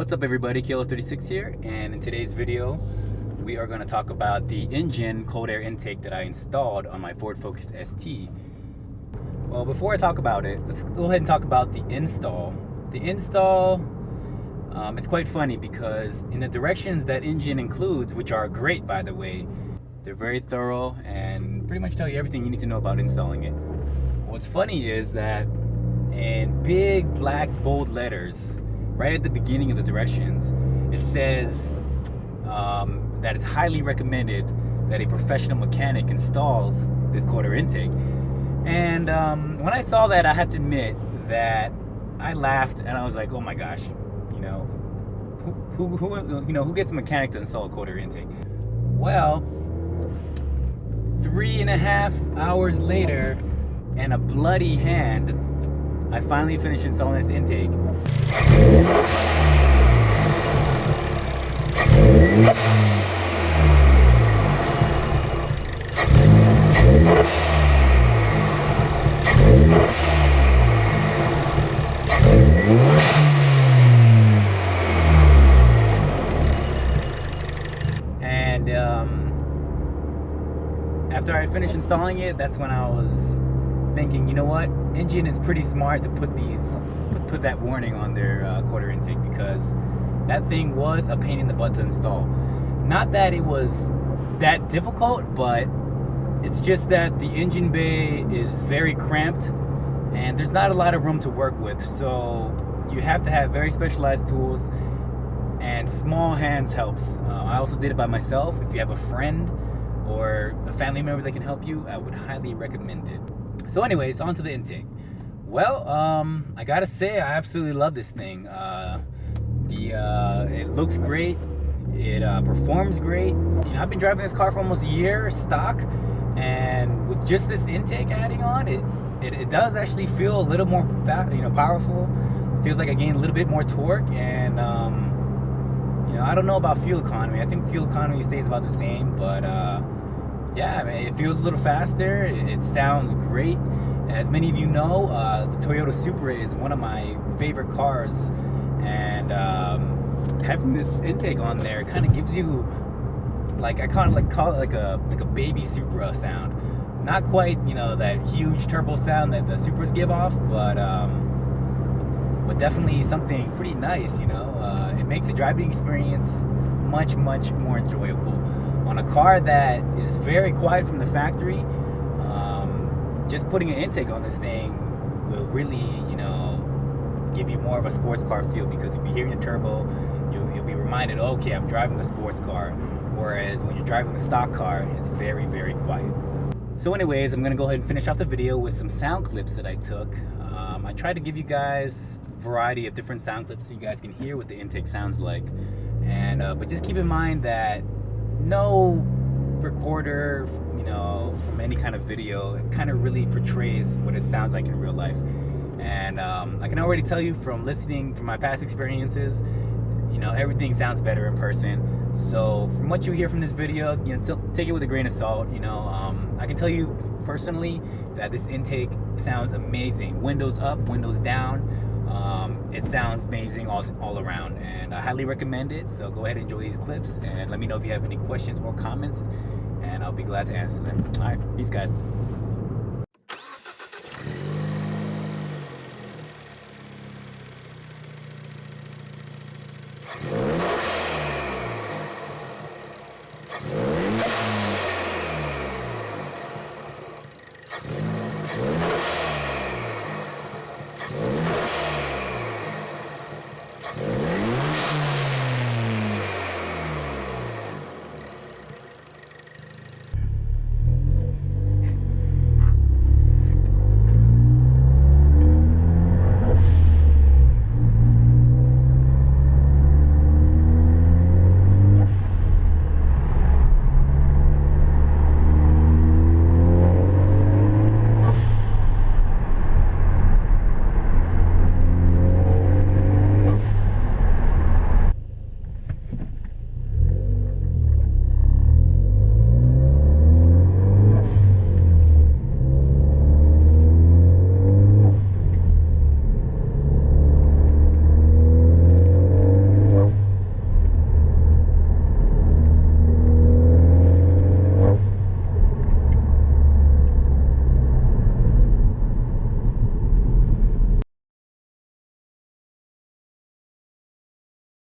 What's up everybody, Kilo36 here, and in today's video we are going to talk about the Injen cold air intake that I installed on my Ford Focus ST. Well, before I talk about it, let's go ahead and talk about the install. The install, it's quite funny because in the directions that Injen includes, which are great by the way, they're very thorough and pretty much tell you everything you need to know about installing it. What's funny is that in big black bold letters right at the beginning of the directions, it says that it's highly recommended that a professional mechanic installs this cold air intake. And when I saw that, I have to admit that I laughed and I was like, oh my gosh, you know, who gets a mechanic to install a cold air intake? Well, 3.5 hours later and a bloody hand, I finally finished installing this intake. And after I finished installing it, that's when I was thinking, you know what, Injen is pretty smart to put that warning on their cold air intake, because that thing was a pain in the butt to install. Not that it was that difficult, but it's just that the engine bay is very cramped and there's not a lot of room to work with, so you have to have very specialized tools, and small hands helps. I also did it by myself. If you have a friend or a family member that can help you, I would highly recommend it. So anyways, on to the intake. Well, I gotta say, I absolutely love this thing. It looks great. It performs great. You know, I've been driving this car for almost a year, stock, and with just this intake adding on, it does actually feel a little more powerful. It feels like I gained a little bit more torque, and you know, I don't know about fuel economy. I think fuel economy stays about the same, but yeah, I mean, it feels a little faster. It sounds great. As many of you know, the Toyota Supra is one of my favorite cars, and having this intake on there kind of gives you, like, I kind of call it like a baby Supra sound. Not quite, you know, that huge turbo sound that the Supras give off, but definitely something pretty nice. You know, it makes the driving experience much more enjoyable on a car that is very quiet from the factory. Just putting an intake on this thing will really, you know, give you more of a sports car feel, because you'll be hearing the turbo, you'll be reminded, okay, I'm driving a sports car. Whereas when you're driving a stock car, it's very quiet. So anyways, I'm gonna go ahead and finish off the video with some sound clips that I took. I tried to give you guys a variety of different sound clips so you guys can hear what the intake sounds like. And but just keep in mind that no recorder, you know, from any kind of video, it kind of really portrays what it sounds like in real life. And I can already tell you from listening, from my past experiences, you know, everything sounds better in person. So from what you hear from this video, you know, take it with a grain of salt. You know, I can tell you personally that this intake sounds amazing. Windows up, windows down. It sounds amazing all around, and I highly recommend it. So go ahead and enjoy these clips, and let me know if you have any questions or comments, and I'll be glad to answer them. All right, peace guys.